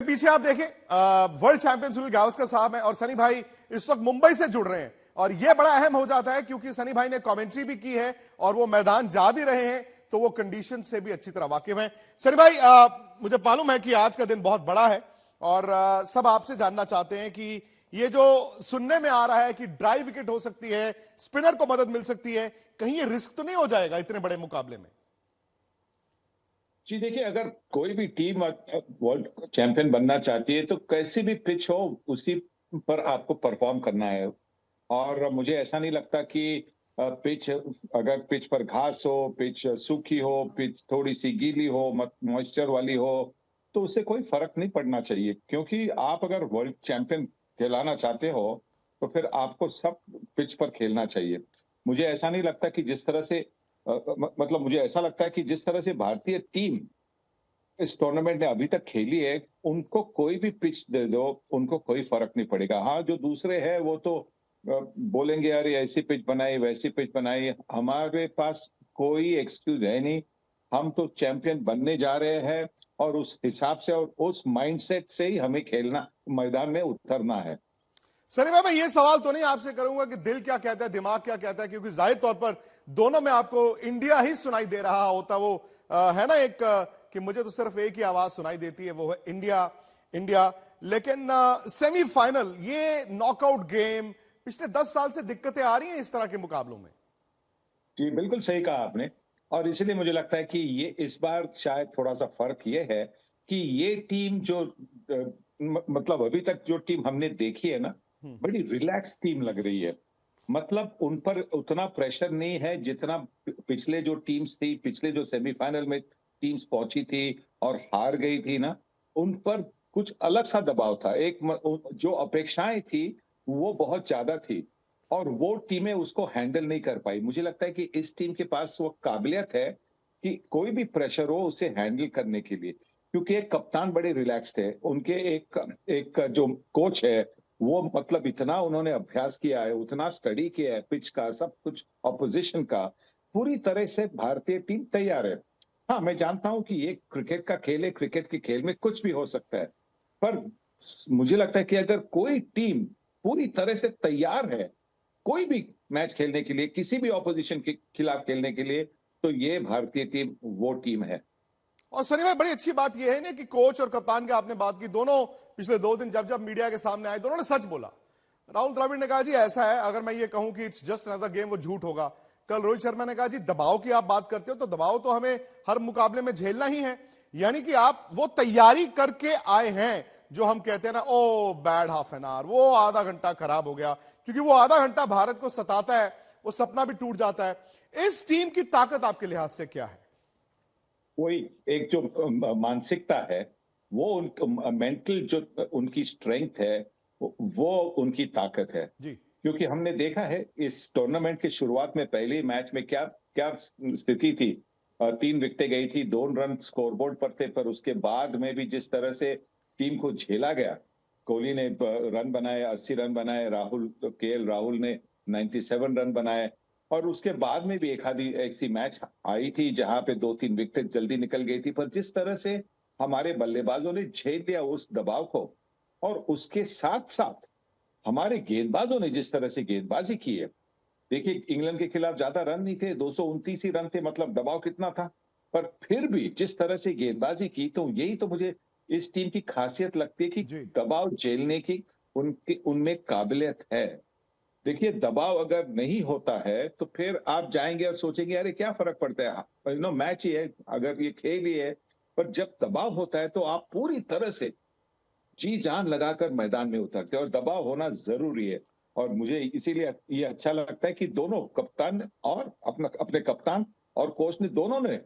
पीछे आप देखें वर्ल्ड चैंपियन सुनील गावस्कर साहब हैं और सनी भाई इस वक्त मुंबई से जुड़ रहे हैं और यह बड़ा अहम हो जाता है क्योंकि सनी भाई ने कमेंट्री भी की है और वो मैदान जा भी रहे हैं तो वो कंडीशन से भी अच्छी तरह वाकिफ हैं। सनी भाई मुझे मालूम है कि आज का दिन बहुत बड़ा है और सब आपसे जानना चाहते हैं कि ये जो सुनने में आ रहा है कि ड्राई विकेट हो सकती है, स्पिनर को मदद मिल सकती है, कहीं ये रिस्क तो नहीं हो जाएगा इतने बड़े मुकाबले में? जी देखिए, अगर कोई भी टीम वर्ल्ड चैंपियन बनना चाहती है तो कैसी भी पिच हो उसी पर आपको परफॉर्म करना है। और मुझे ऐसा नहीं लगता कि पिच अगर पिच पर घास हो, पिच सूखी हो, पिच थोड़ी सी गीली हो, मॉइस्चर वाली हो, तो उससे कोई फर्क नहीं पड़ना चाहिए। क्योंकि आप अगर वर्ल्ड चैंपियन कहलाना चाहते हो तो फिर आपको सब पिच पर खेलना चाहिए। मुझे ऐसा नहीं लगता कि जिस तरह से मतलब मुझे ऐसा लगता है कि जिस तरह से भारतीय टीम इस टूर्नामेंट में अभी तक खेली है, उनको कोई भी पिच दे दो, उनको कोई फर्क नहीं पड़ेगा। हाँ, जो दूसरे हैं वो तो बोलेंगे अरे ऐसी पिच बनाई, वैसी पिच बनाई। हमारे पास कोई एक्सक्यूज है नहीं। हम तो चैंपियन बनने जा रहे हैं और उस हिसाब से और उस माइंडसेट से ही हमें खेलना, मैदान में उतरना है। सनी भाई मैं ये सवाल तो नहीं आपसे करूंगा कि दिल क्या कहता है, दिमाग क्या कहता है, क्योंकि जाहिर तौर पर दोनों में आपको इंडिया ही सुनाई दे रहा होता। वो है ना एक कि मुझे तो सिर्फ एक ही आवाज सुनाई देती है, वो है इंडिया इंडिया। लेकिन सेमीफाइनल, ये नॉकआउट गेम, पिछले 10 साल से दिक्कतें आ रही हैं इस तरह के मुकाबलों में। जी बिल्कुल सही कहा आपने। और इसीलिए मुझे लगता है कि ये इस बार शायद थोड़ा सा फर्क ये है कि ये टीम जो मतलब अभी तक जो टीम हमने देखी है ना, बड़ी रिलैक्स टीम लग रही है। मतलब उन पर उतना प्रेशर नहीं है जितना पिछले जो टीम्स थी, पिछले जो सेमीफाइनल में टीम्स पहुंची थी और हार गई थी ना, उन पर कुछ अलग सा दबाव था। जो अपेक्षाएं थी वो बहुत ज्यादा थी और वो टीमें उसको हैंडल नहीं कर पाई। मुझे लगता है कि इस टीम के पास वो काबिलियत है कि कोई भी प्रेशर हो उसे हैंडल करने के लिए। क्योंकि एक कप्तान बड़े रिलैक्स्ड है, उनके एक एक जो कोच है वो मतलब इतना उन्होंने अभ्यास किया है, उतना स्टडी किया है पिच का, सब कुछ ऑपोजिशन का। पूरी तरह से भारतीय टीम तैयार है। हाँ, मैं जानता हूं कि ये क्रिकेट का खेल है, क्रिकेट के खेल में कुछ भी हो सकता है। पर मुझे लगता है कि अगर कोई टीम पूरी तरह से तैयार है कोई भी मैच खेलने के लिए, किसी भी ऑपोजिशन के खिलाफ खेलने के लिए, तो ये भारतीय टीम वो टीम है। और सनी भाई बड़ी अच्छी बात यह है ना कि कोच और कप्तान की आपने बात की, दोनों पिछले 2 दिन जब जब मीडिया के सामने आए दोनों ने सच बोला। राहुल द्रविड़ ने कहा जी ऐसा है, अगर मैं ये कहूं कि इट्स जस्ट अनदर गेम, वो झूठ होगा। कल रोहित शर्मा ने कहा जी दबाव की आप बात करते हो तो दबाव तो हमें हर मुकाबले में झेलना ही है। यानी कि आप वो तैयारी करके आए हैं जो हम कहते हैं ना, ओ बैड हाफ एन आवर, वो आधा घंटा खराब हो गया, क्योंकि वो आधा घंटा भारत को सताता है, वो सपना भी टूट जाता है। इस टीम की ताकत आपके लिहाज से क्या है? वही एक जो मानसिकता है, वो मेंटल जो उनकी स्ट्रेंथ है, वो उनकी ताकत है। जी क्योंकि हमने देखा है इस टूर्नामेंट के शुरुआत में पहले मैच में क्या क्या स्थिति थी। 3 विकेटें गई थी, 2 रन स्कोरबोर्ड पर थे, पर उसके बाद में भी जिस तरह से टीम को झेला गया, कोहली ने रन बनाए, 80 रन बनाए, केएल राहुल ने 97 रन बनाए। और उसके बाद में भी एक आधी ऐसी मैच आई थी जहां पे 2-3 विकेट जल्दी निकल गई थी। पर जिस तरह से हमारे बल्लेबाजों ने झेल लिया उस दबाव को, और उसके साथ साथ हमारे गेंदबाजों ने जिस तरह से गेंदबाजी की है। देखिए, इंग्लैंड के खिलाफ ज्यादा रन नहीं थे, 229 ही रन थे, मतलब दबाव कितना था। पर फिर भी जिस तरह से गेंदबाजी की, तो यही तो मुझे इस टीम की खासियत लगती है कि जी दबाव झेलने की उनमें काबिलियत है। देखिए, दबाव अगर नहीं होता है तो फिर आप जाएंगे और सोचेंगे अरे क्या फर्क पड़ता है, मैच ही है, अगर ये खेल ही है। पर जब दबाव होता है तो आप पूरी तरह से जी जान लगाकर मैदान में उतरते हैं और दबाव होना जरूरी है। और मुझे इसीलिए ये अच्छा लगता है कि दोनों कप्तान और अपने कप्तान और कोच ने दोनों ने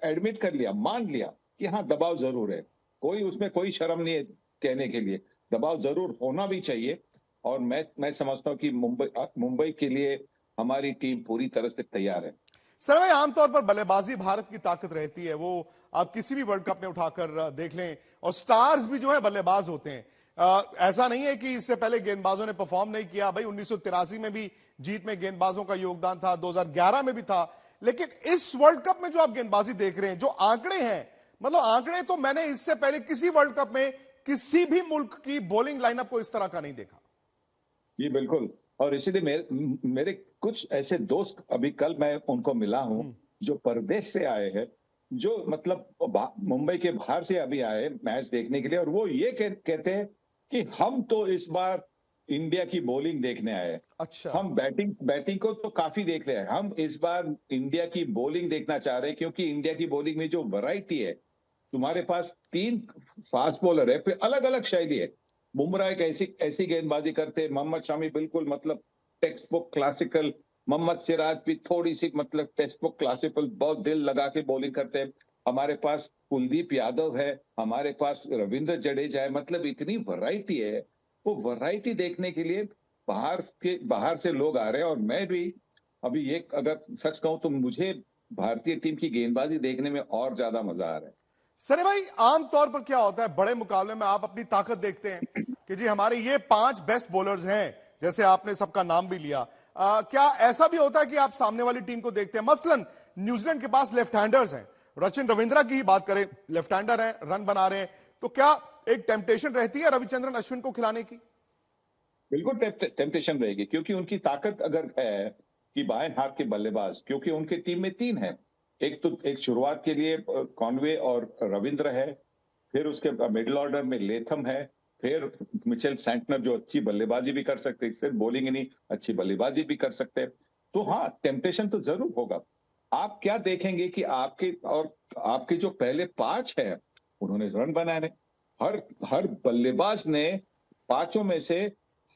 एडमिट कर लिया, मान लिया कि हाँ दबाव जरूर है। कोई उसमें कोई शर्म नहीं है कहने के लिए, दबाव जरूर होना भी चाहिए। और मैं समझता हूँ कि मुंबई के लिए हमारी टीम पूरी तरह से तैयार है। सर भाई, आमतौर पर बल्लेबाजी भारत की ताकत रहती है, वो आप किसी भी वर्ल्ड कप में उठाकर देख लें, और स्टार्स भी जो है बल्लेबाज होते हैं। ऐसा नहीं है कि इससे पहले गेंदबाजों ने परफॉर्म नहीं किया। भाई 1983 में भी जीत में गेंदबाजों का योगदान था, 2011 में भी था। लेकिन इस वर्ल्ड कप में जो आप गेंदबाजी देख रहे हैं, जो आंकड़े हैं, मतलब आंकड़े तो मैंने इससे पहले किसी वर्ल्ड कप में किसी भी मुल्क की बॉलिंग लाइनअप को इस तरह का नहीं देखा। जी बिल्कुल। और इसीलिए मेरे कुछ ऐसे दोस्त अभी कल मैं उनको मिला हूं जो परदेश से आए हैं, जो मतलब मुंबई के बाहर से अभी आए मैच देखने के लिए, और वो ये कहते हैं कि हम तो इस बार इंडिया की बॉलिंग देखने आए हैं। अच्छा। हम बैटिंग बैटिंग को तो काफी देख रहे हैं, हम इस बार इंडिया की बॉलिंग देखना चाह रहे हैं, क्योंकि इंडिया की बॉलिंग में जो वैरायटी है, तुम्हारे पास 3 फास्ट बॉलर है, फिर अलग अलग शैली है। बुमराह एक ऐसी ऐसी गेंदबाजी करते हैं, मोहम्मद शमी बिल्कुल मतलब text book classical, Mohammed Siraj भी थोड़ी सी मतलब टेक्स्ट बुक क्लासिकल, बहुत दिल लगा के बॉलिंग करते हैं। हमारे पास कुलदीप यादव है, हमारे पास रविंद्र जडेजा है, मतलब इतनी वैरायटी है। वो वैरायटी देखने के लिए बाहर से लोग आ रहे हैं। और मैं भी अभी ये अगर सच कहूं तो मुझे भारतीय टीम की गेंदबाजी देखने में और ज्यादा मजा आ रहा है। सनी भाई, आमतौर पर क्या होता है बड़े मुकाबले में, आप अपनी ताकत देखते हैं कि जी हमारे ये 5 बेस्ट बॉलर्स हैं, जैसे आपने सबका नाम भी लिया। क्या ऐसा भी होता है कि आप सामने वाली टीम को देखते हैं? मसलन न्यूजीलैंड के पास लेफ्ट हैंडर्स हैं, रचिन रविंद्रा की ही बात करें, लेफ्ट हैंडर हैं, रन बना रहे हैं, तो क्या एक टेम्पटेशन रहती है रविचंद्रन अश्विन को खिलाने की? बिल्कुल टेम्पटेशन रहेगी, क्योंकि उनकी ताकत अगर है कि बाएं हाथ के बल्लेबाज, क्योंकि उनके टीम में 3 है। एक शुरुआत के लिए कॉनवे और रविंद्र है, फिर उसके मिडिल ऑर्डर में लेथम है, फिर मिचेल सैंटनर जो अच्छी बल्लेबाजी भी कर सकते हैं, सिर्फ बॉलिंग ही नहीं अच्छी बल्लेबाजी भी कर सकते हैं। तो हाँ, टेम्पटेशन तो जरूर होगा। आप क्या देखेंगे कि आपके जो पहले 5 है उन्होंने रन बनाए। हर हर बल्लेबाज ने, पांचों में से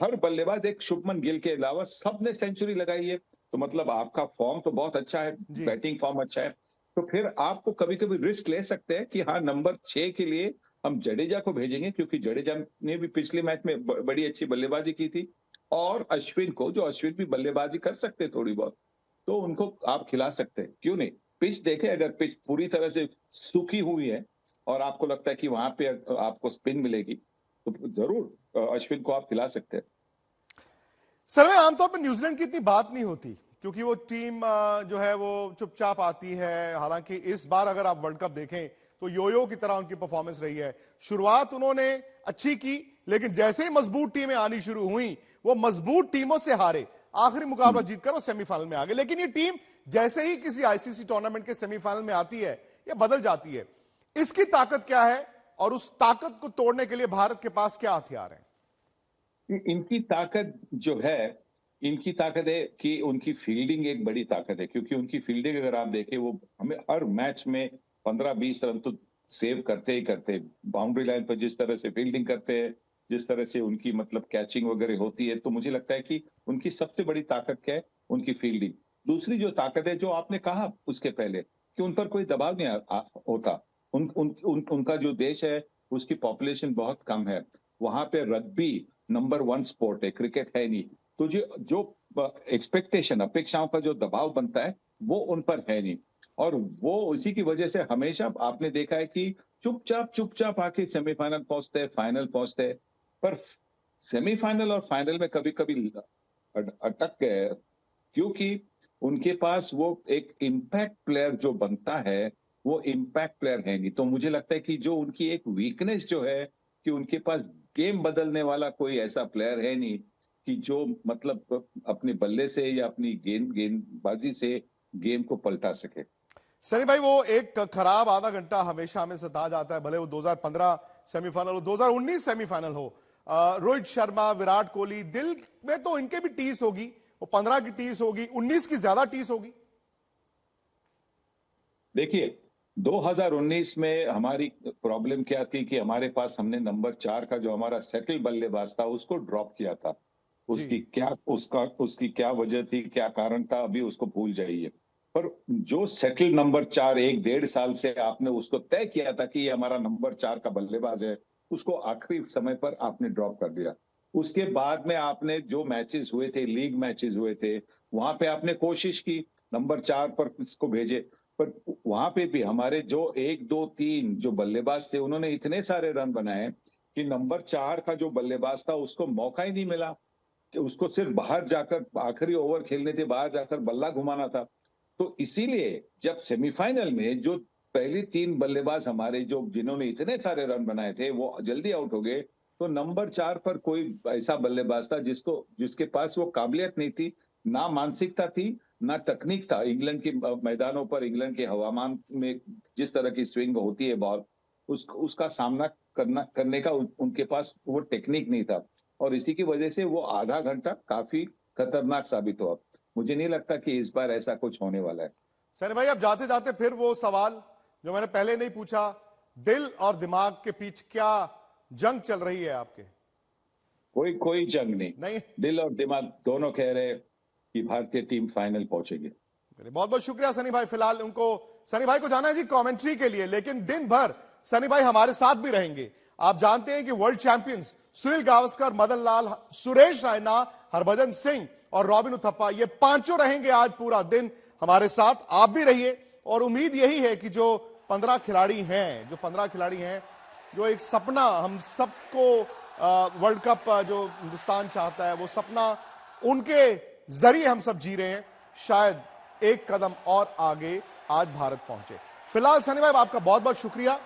हर बल्लेबाज एक शुभमन गिल के अलावा सबने सेंचुरी लगाई है। तो मतलब आपका फॉर्म तो बहुत अच्छा है, जी। बैटिंग फॉर्म अच्छा है। तो फिर आपको कभी कभी रिस्क ले सकते हैं कि हाँ, नंबर 6 के लिए हम जडेजा को भेजेंगे, क्योंकि जडेजा ने भी पिछले मैच में बड़ी अच्छी बल्लेबाजी की थी। और अश्विन को, जो अश्विन भी बल्लेबाजी कर सकते थोड़ी बहुत, तो उनको आप खिला सकते हैं, क्यों नहीं। पिच देखे, अगर पिच पूरी तरह से सूखी हुई है और आपको लगता है कि वहां पे आपको स्पिन मिलेगी, तो जरूर अश्विन को आप खिला सकते हैं। सर में आमतौर पर न्यूजीलैंड की इतनी बात नहीं होती, क्योंकि वो टीम जो है वो चुपचाप आती है। हालांकि इस बार अगर आप वर्ल्ड कप देखें तो योयो की तरह उनकी परफॉर्मेंस रही है। शुरुआत उन्होंने अच्छी की, लेकिन जैसे ही मजबूत टीमें आनी शुरू हुई, वो मजबूत टीमों से हारे, आखिरी मुकाबला जीतकर वो सेमीफाइनल में आ गए। लेकिन ये टीम जैसे ही किसी आईसीसी टूर्नामेंट के सेमीफाइनल में आती है, ये बदल जाती है। इसकी ताकत क्या है और उस ताकत को तोड़ने के लिए भारत के पास क्या हथियार हैं? इनकी ताकत जो है, इनकी ताकत है कि उनकी फील्डिंग एक बड़ी ताकत है, क्योंकि उनकी फील्डिंग अगर आप देखें, वो हमें हर मैच में 15-20 रन तो सेव करते ही करते। बाउंड्री लाइन पर जिस तरह से फील्डिंग करते हैं, जिस तरह से उनकी मतलब कैचिंग वगैरह होती है, तो मुझे लगता है कि उनकी सबसे बड़ी ताकत क्या है, उनकी फील्डिंग। दूसरी जो ताकत है, जो आपने कहा उसके पहले, कि उन पर कोई दबाव नहीं होता। उनका जो देश है, उसकी पॉपुलेशन बहुत कम है। वहां पे रग्बी नंबर 1 स्पोर्ट है, क्रिकेट है नहीं। तो जो जो एक्सपेक्टेशन, अपेक्षाओं का जो दबाव बनता है, वो उन पर है नहीं। और वो उसी की वजह से हमेशा आपने देखा है कि चुपचाप चुपचाप आके सेमीफाइनल पहुंचते हैं, फाइनल पहुंचते हैं। पर सेमीफाइनल और फाइनल में कभी कभी अटक गए, क्योंकि उनके पास वो एक इम्पैक्ट प्लेयर जो बनता है, वो इम्पैक्ट प्लेयर है नहीं। तो मुझे लगता है कि जो उनकी एक वीकनेस जो है, कि उनके पास गेम बदलने वाला कोई ऐसा प्लेयर है नहीं, कि जो मतलब अपने बल्ले से या अपनी गेंदबाजी से गेम को पलटा सके। सनी भाई, वो एक खराब आधा घंटा हमेशा हमें सता जाता है, भले वो 2015 सेमीफाइनल हो, 2019 सेमीफाइनल हो। रोहित शर्मा, विराट कोहली, दिल में तो इनके भी टीस होगी, वो 15 की टीस होगी, 19 की ज्यादा टीस होगी। देखिए, 2019 में हमारी प्रॉब्लम क्या थी कि हमारे पास, हमने नंबर 4 का जो हमारा सेटल बल्लेबाज था, उसको ड्रॉप किया था। जी। उसकी क्या वजह थी, क्या कारण था, अभी उसको भूल जाइए। पर जो सेटल नंबर 4 1 डेढ़ साल से आपने उसको तय किया था कि ये हमारा नंबर 4 का बल्लेबाज है, उसको आखिरी समय पर आपने ड्रॉप कर दिया। उसके बाद में आपने जो मैचेस हुए थे, लीग मैचेस हुए थे, वहां पे आपने कोशिश की नंबर 4 पर इसको भेजे। पर वहां पे भी हमारे जो 1 2 3 जो बल्लेबाज थे, उन्होंने इतने सारे रन बनाए कि नंबर 4 का जो बल्लेबाज था, उसको मौका ही नहीं मिला, कि उसको सिर्फ बाहर जाकर आखिरी ओवर खेलने थे, बाहर जाकर बल्ला घुमाना था। तो इसीलिए जब सेमीफाइनल में जो पहली 3 बल्लेबाज हमारे जो जिन्होंने इतने सारे रन बनाए थे वो जल्दी आउट हो गए, तो नंबर 4 पर कोई ऐसा बल्लेबाज था जिसके पास वो काबिलियत नहीं थी, ना मानसिकता थी, ना तकनीक था। इंग्लैंड के मैदानों पर, इंग्लैंड के हवामान में जिस तरह की स्विंग होती है बॉल, उसका सामना करने का उनके पास वो टेक्निक नहीं था, और इसी की वजह से वो आधा घंटा काफी खतरनाक साबित हुआ। मुझे नहीं लगता कि इस बार ऐसा कुछ होने वाला है। सनी भाई, अब जाते जाते फिर वो सवाल जो मैंने पहले नहीं पूछा, दिल और दिमाग के बीच क्या जंग चल रही है आपके? कोई जंग नहीं। दिल और दिमाग दोनों कह रहे हैं कि भारतीय टीम फाइनल पहुंचेगी। बहुत बहुत शुक्रिया सनी भाई। फिलहाल सनी भाई को जाना है जी कमेंट्री के लिए, लेकिन दिन भर सनी भाई हमारे साथ भी रहेंगे। आप जानते हैं कि वर्ल्ड चैंपियंस सुनील गावस्कर, मदन लाल, सुरेश रैना, हरभजन सिंह और रॉबिन उथप्पा, ये पांचों रहेंगे आज पूरा दिन हमारे साथ। आप भी रहिए, और उम्मीद यही है कि जो 15 खिलाड़ी हैं, जो एक सपना हम सबको वर्ल्ड कप जो हिंदुस्तान चाहता है, वो सपना उनके जरिए हम सब जी रहे हैं। शायद एक कदम और आगे आज भारत पहुंचे। फिलहाल सनी भाई आपका बहुत बहुत शुक्रिया।